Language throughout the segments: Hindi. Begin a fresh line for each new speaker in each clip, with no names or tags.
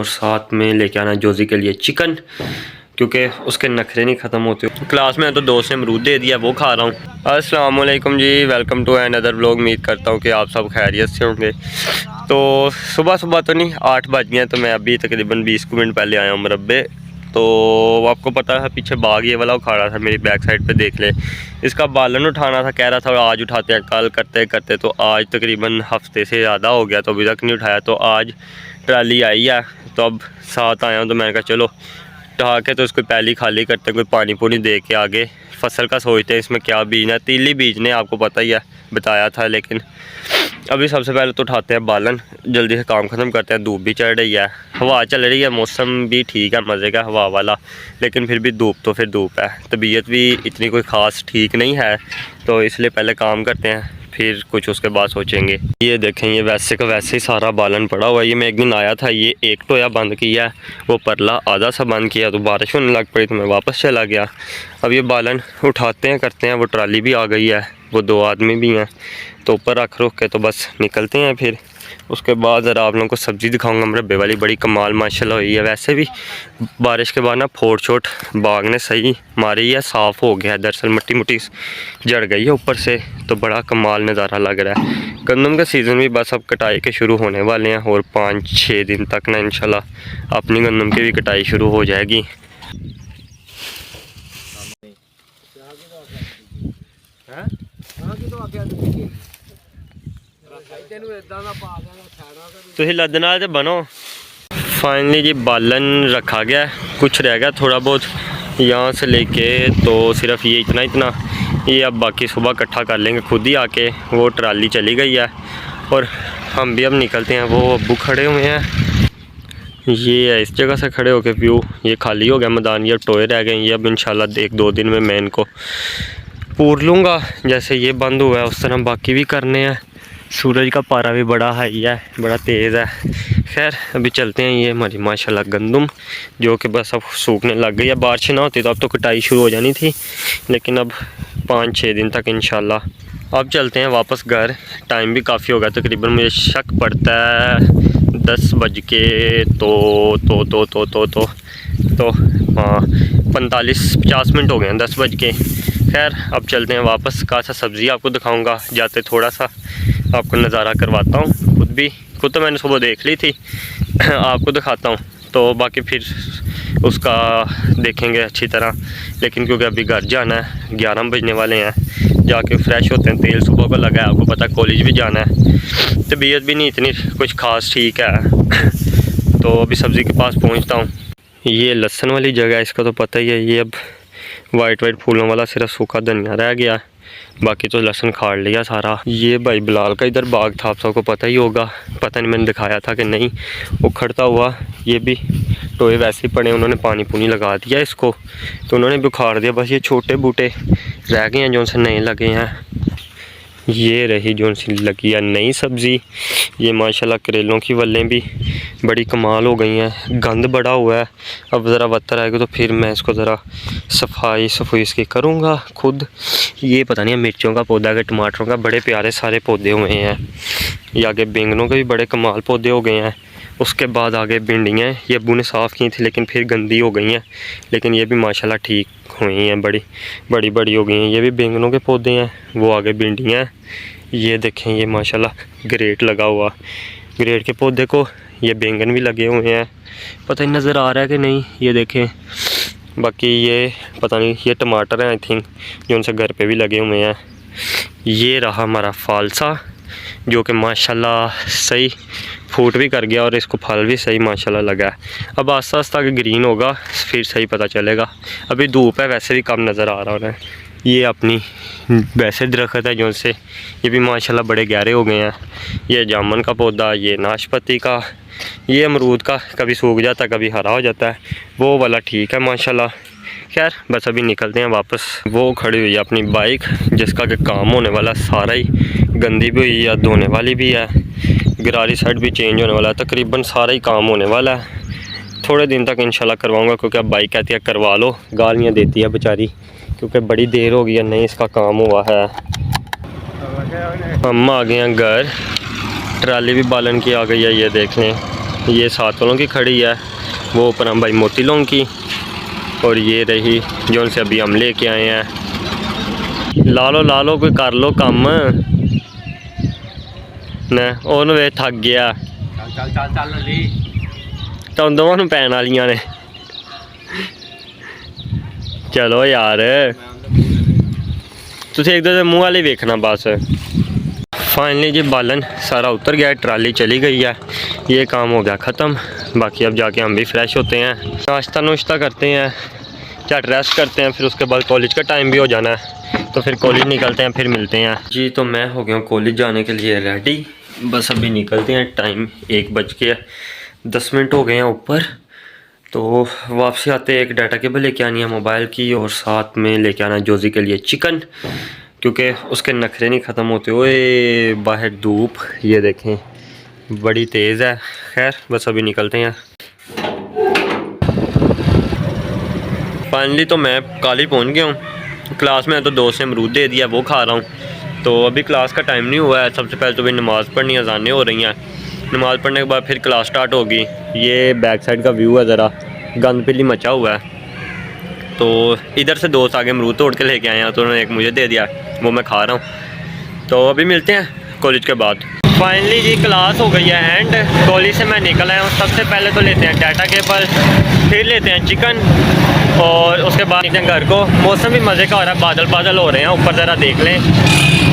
और साथ में लेके आना जोजी के लिए चिकन, क्योंकि उसके नखरे नहीं ख़त्म होते। क्लास में तो दोस्त ने अमरूद दे दिया, वो खा रहा हूँ। अस्सलाम वालेकुम जी, वेलकम टू अनदर व्लॉग। उम्मीद करता हूँ कि आप सब खैरियत से होंगे। तो सुबह तो नहीं, 8 बज गए, तो मैं अभी तकरीबन 20 मिनट पहले आया हूँ मुरब्बे। तो आपको पता है पीछे बाग ये वाला उखाड़ा था, मेरी बैक साइड पे देख ले। इसका बालन उठाना था, कह रहा था आज उठाते हैं, कल करते करते तो आज तकरीबन हफ्ते से ज़्यादा हो गया, तो अभी तक नहीं उठाया। तो आज ट्राली आई है, तो अब साथ आया हूँ, तो मैंने कहा चलो उठा के तो इसको पहले खाली करते, कोई पानी पुनी दे के आगे फसल का सोचते हैं इसमें क्या बीजना है। तीली बीजने आपको पता ही है, बताया था। लेकिन अभी सबसे पहले तो उठाते हैं बालन, जल्दी से काम ख़त्म करते हैं। धूप भी चढ़ रही है, हवा चल रही है, मौसम भी ठीक है, मज़े का हवा वाला। लेकिन फिर भी धूप तो फिर धूप है, तबीयत भी इतनी कोई ख़ास ठीक नहीं है, तो इसलिए पहले काम करते हैं, फिर कुछ उसके बाद सोचेंगे। ये देखें, ये वैसे का वैसे ही सारा बालन पड़ा हुआ है। ये मैं एक दिन आया था, ये एक टोया बंद किया, वो परला आधा सा बंद किया, तो बारिश होने लग पड़ी तो मैं वापस चला गया। अब ये बालन उठाते हैं, करते हैं। वो ट्राली भी आ गई है, वो 2 आदमी भी हैं, तो ऊपर रख के तो बस निकलते हैं। फिर उसके बाद ज़रा आप लोगों को सब्ज़ी दिखाऊंगा। मुरब्बे वाली बड़ी कमाल माशाल्लाह हुई है। वैसे भी बारिश के बाद ना फोट छोट बाग ने सही मारी है, साफ़ हो गया है। दरअसल मिट्टी मुट्टी जड़ गई है ऊपर से, तो बड़ा कमाल नज़ारा लग रहा है। गंदम का सीज़न भी बस अब कटाई के शुरू होने वाले हैं, और 5-6 दिन तक ना इंशाल्लाह अपनी गंदम की भी कटाई शुरू हो जाएगी। तो लदना तो बनो। फाइनली जी बालन रखा गया, कुछ रह गया थोड़ा बहुत यहाँ से लेके, तो सिर्फ ये इतना ये अब बाकी सुबह इकट्ठा कर लेंगे खुद ही आके। वो ट्राली चली गई है और हम भी अब निकलते हैं। वो अब्बू खड़े हुए हैं, ये है इस जगह से खड़े होके व्यू। ये खाली हो गया मैदान, ये टोए रह गए। ये अब इंशाल्लाह 1-2 दिन में मैं इनको पूर लूँगा, जैसे ये बंद हुआ है उस तरह बाकी भी करने हैं। सूरज का पारा भी बड़ा हाई है, बड़ा तेज़ है। खैर अभी चलते हैं। ये हमारी माशाल्लाह गंदम जो कि बस अब सूखने लग गई है। बारिश ना होती तो अब तो कटाई शुरू हो जानी थी, लेकिन अब 5-6 दिन तक इंशाल्लाह। अब चलते हैं वापस घर। टाइम भी काफ़ी हो गया, तकरीबन मुझे शक पड़ता है 10 बज के तो हाँ 45-50 मिनट हो गए हैं, 10 बज के। खैर अब चलते हैं वापस। कासा सब्ज़ी आपको दिखाऊंगा जाते, थोड़ा सा आपको नज़ारा करवाता हूँ। खुद तो मैंने सुबह देख ली थी आपको दिखाता हूँ, तो बाकी फिर उसका देखेंगे अच्छी तरह। लेकिन क्योंकि अभी घर जाना है, 11 बजने वाले हैं, जाके फ्रेश होते हैं। तेल सुबह को लगा है, आपको पता कॉलेज भी जाना है। तबीयत भी नहीं इतनी कुछ ख़ास ठीक है, तो अभी सब्ज़ी के पास पहुँचता हूँ। ये लहसुन वाली जगह है, इसका तो पता ही है। ये अब वाइट फूलों वाला सिर्फ सूखा धनिया रह गया, बाकी तो लहसुन खाड़ लिया सारा। ये भाई बिलाल का इधर बाग था, आप सबको पता ही होगा, पता नहीं मैंने दिखाया था कि नहीं। उखड़ता हुआ ये भी टोए वैसे ही पड़े, उन्होंने पानी पुनी लगा दिया इसको, तो उन्होंने भी उखाड़ दिया। बस ये छोटे बूटे रह गए हैं जो उनसे नए लगे हैं। ये रही जो उनसे लगी है नई सब्ज़ी। ये माशाल्लाह करेलों की वल्लें भी बड़ी कमाल हो गई हैं, गंद बड़ा हुआ है। अब ज़रा वत्तर आएगा तो फिर मैं इसको ज़रा सफाई इसकी करूँगा खुद। ये पता नहीं है मिर्चों का पौधा है, टमाटरों का, बड़े प्यारे सारे पौधे हुए हैं। ये आगे बैंगनों के भी बड़े कमाल पौधे हो गए हैं। उसके बाद आगे भिंडियाँ, ये अब्बू ने साफ़ की थी लेकिन फिर गंदी हो गई हैं, लेकिन ये भी माशाल्लाह ठीक हुई हैं, बड़ी हो गई हैं। ये भी बैंगनों के पौधे हैं, वो आगे भिंडियाँ हैं। ये देखें, ये माशाल्लाह ग्रेट लगा हुआ, ग्रेट के पौधे को ये बैंगन भी लगे हुए हैं। पता नहीं नज़र आ रहा है कि नहीं, ये देखें। बाकी ये पता नहीं, ये टमाटर हैं आई थिंक, जो उनसे घर पे भी लगे हुए हैं। ये रहा हमारा फालसा, जो कि माशाल्लाह सही फूट भी कर गया और इसको फल भी सही माशाल्लाह लगा है। अब आस्ता आस्ता ग्रीन होगा फिर सही पता चलेगा। अभी धूप है, वैसे भी कम नज़र आ रहा है। ये अपनी वैसे दरख्त है जो से, ये भी माशाल्लाह बड़े गहरे हो गए हैं। ये जामुन का पौधा, ये नाशपाती का, ये अमरूद का, कभी सूख जाता कभी हरा हो जाता है, वो वाला ठीक है माशाल्लाह। खैर बस अभी निकलते हैं वापस। वो खड़ी हुई है अपनी बाइक, जिसका कि काम होने वाला सारा ही, गंदी भी हुई है, धोने वाली भी है, गरारी साइड भी चेंज होने वाला है, तकरीबन सारा ही काम होने वाला है। थोड़े दिन तक इंशाल्लाह करवाऊंगा, क्योंकि अब बाइक कहती है करवा लो, गालियाँ देती है बेचारी, क्योंकि बड़ी देर हो गई है, नहीं इसका काम हुआ है। हम आ गए हैं घर, ट्राली भी बालन की आ गई है, ये देख लें। ये 7 वालों की खड़ी है, वो ऊपर हम भाई मोती लोंग की, और ये रही जो उनसे अभी हम लेके आए हैं। ला लो कोई कर लो कम न, ओनू वे थक गया तो दोनों पैन वालियां ने। चलो यार तुम एक दो मुँह वाले वेखना बस। फाइनली जी बालन सारा उतर गया, ट्राली चली गई है, ये काम हो गया ख़त्म। बाकी अब जाके हम भी फ्रेश होते हैं, नाश्ता नुश्ता करते हैं, चट रेस्ट करते हैं, फिर उसके बाद कॉलेज का टाइम भी हो जाना है, तो फिर कॉलेज निकलते हैं, फिर मिलते हैं जी। तो मैं हो गया हूँ कॉलेज जाने के लिए रेडी, बस अभी निकलते हैं। टाइम 1:10 हो गए हैं ऊपर। तो वापसी आते एक डाटा केबल लेके आनी है मोबाइल की, और साथ में लेके आना जोजी के लिए चिकन, क्योंकि उसके नखरे नहीं ख़त्म होते। ओए बाहर धूप ये देखें बड़ी तेज़ है। खैर बस अभी निकलते हैं। फाइनली तो मैं कॉलेज पहुंच गया हूँ। क्लास में तो दोस्त ने अमरूद दे दिया, वो खा रहा हूँ। तो अभी क्लास का टाइम नहीं हुआ है। सबसे पहले तो भाई नमाज़ पढ़नी, अज़ानें हो रही हैं। नमाज़ पढ़ने के बाद फिर क्लास स्टार्ट होगी। ये बैक साइड का व्यू है, ज़रा गंद पिली मचा हुआ है। तो इधर से दोस्त आगे अमरूद तोड़ के लेके आए हैं, तो उन्होंने एक मुझे दे दिया, वो मैं खा रहा हूँ। तो अभी मिलते हैं कॉलेज के बाद। फाइनली जी क्लास हो गई है एंड, कॉलेज से मैं निकल आया हूँ। सबसे पहले तो लेते हैं डाटा केबल, फिर लेते हैं चिकन, और उसके बाद निकलते हैं घर को। मौसम भी मज़े का हो रहा है, बादल बादल हो रहे हैं ऊपर, ज़रा देख लें।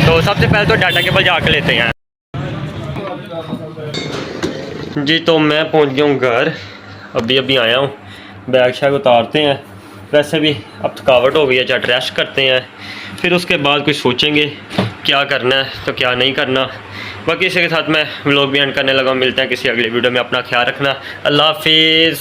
तो सबसे पहले तो डाटा केबल जाके लेते हैं जी। तो मैं पहुँच गया हूँ घर, अभी आया हूँ। बैग शैग उतारते हैं, वैसे भी अब थकावट हो गई है, चट रेस्ट करते हैं, फिर उसके बाद कुछ सोचेंगे क्या करना है तो क्या नहीं करना। बाकी इसी के साथ मैं व्लॉग भी एंड करने लगा। मिलते हैं किसी अगली वीडियो में, अपना ख्याल रखना, अल्लाह हाफिज़।